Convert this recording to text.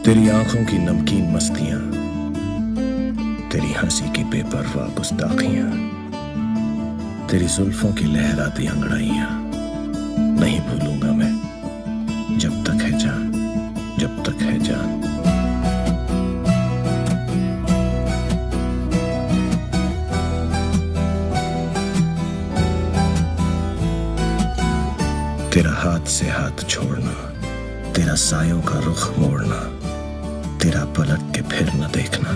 तेरी आंखों की नमकीन मस्तियां, तेरी हंसी की बेपरवाह गुस्ताखियां, तेरी जुल्फों की लहराती अंगड़ाइयां नहीं भूलूंगा मैं, जब तक है जान, जब तक है जान। तेरा हाथ से हाथ छोड़ना, तेरा सायों का रुख मोड़ना, तेरा पलट के फिर न देखना,